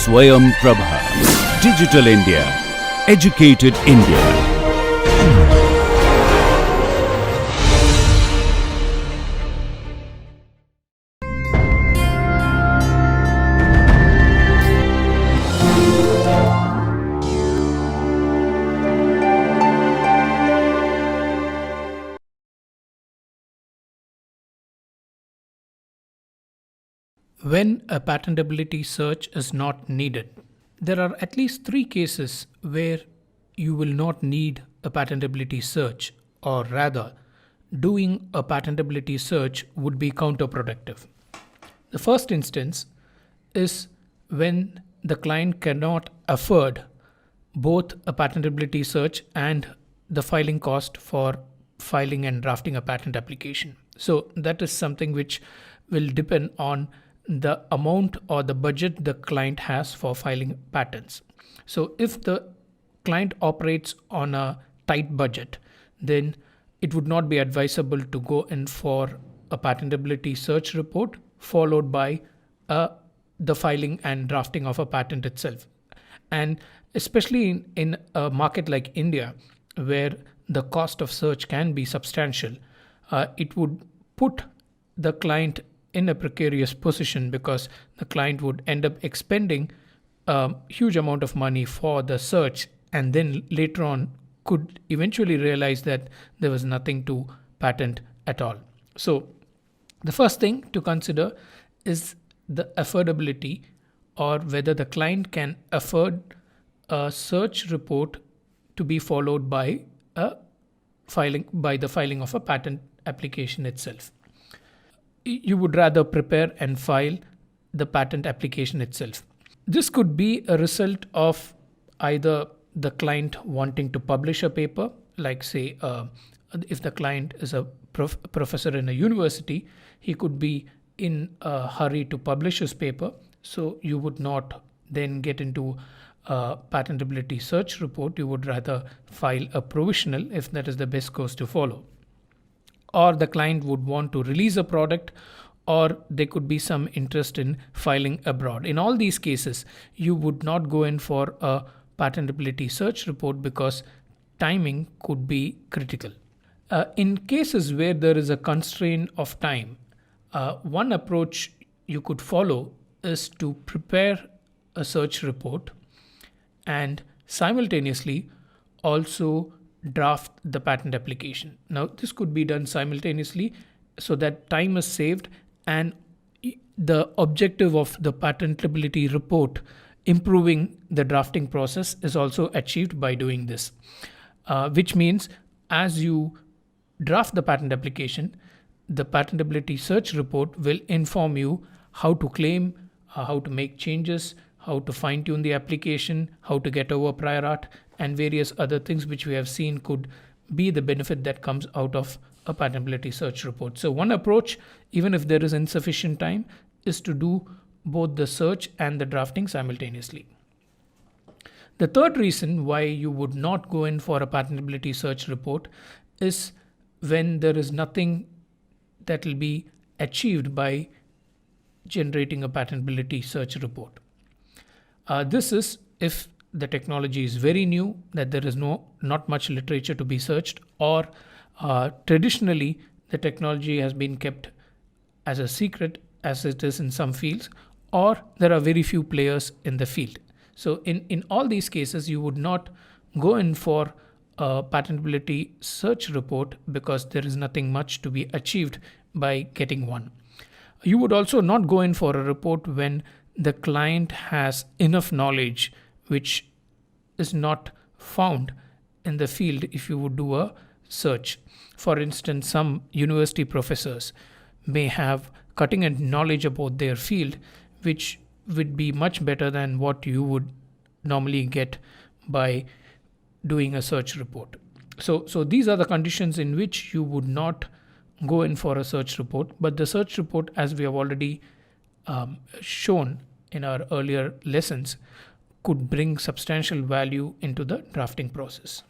Swayam Prabha. Digital India. Educated India. When a patentability search is not needed, there are at least 3 cases where you will not need a patentability search, or rather, doing a patentability search would be counterproductive. The first instance is when the client cannot afford both a patentability search and the filing cost for filing and drafting a patent application. So that is something which will depend on the amount or the budget the client has for filing patents. So if the client operates on a tight budget, then it would not be advisable to go in for a patentability search report followed by the filing and drafting of a patent itself. And especially in a market like India, where the cost of search can be substantial, it would put the client in a precarious position, because the client would end up expending a huge amount of money for the search, and then later on could eventually realize that there was nothing to patent at all. So the first thing to consider is the affordability, or whether the client can afford a search report to be followed by the filing of a patent application itself. You would rather prepare and file the patent application itself. This could be a result of either the client wanting to publish a paper, like say if the client is a professor in a university, he could be in a hurry to publish his paper, so you would not then get into a patentability search report. You would rather file a provisional if that is the best course to follow. Or the client would want to release a product, or there could be some interest in filing abroad. In all these cases, you would not go in for a patentability search report because timing could be critical. In cases where there is a constraint of time, one approach you could follow is to prepare a search report and simultaneously also draft the patent application. Now, this could be done simultaneously so that time is saved, and the objective of the patentability report, improving the drafting process, is also achieved by doing this. Which means as you draft the patent application, the patentability search report will inform you how to claim, how to make changes, how to fine-tune the application, how to get over prior art, and various other things which we have seen could be the benefit that comes out of a patentability search report. So one approach, even if there is insufficient time, is to do both the search and the drafting simultaneously. The third reason why you would not go in for a patentability search report is when there is nothing that will be achieved by generating a patentability search report. This is if the technology is very new, that there is not much literature to be searched, or traditionally the technology has been kept as a secret, as it is in some fields, or there are very few players in the field. So in all these cases, you would not go in for a patentability search report because there is nothing much to be achieved by getting one. You would also not go in for a report when the client has enough knowledge which is not found in the field if you would do a search. For instance, some university professors may have cutting-edge knowledge about their field, which would be much better than what you would normally get by doing a search report. So these are the conditions in which you would not go in for a search report. But the search report, as we have already shown in our earlier lessons, could bring substantial value into the drafting process.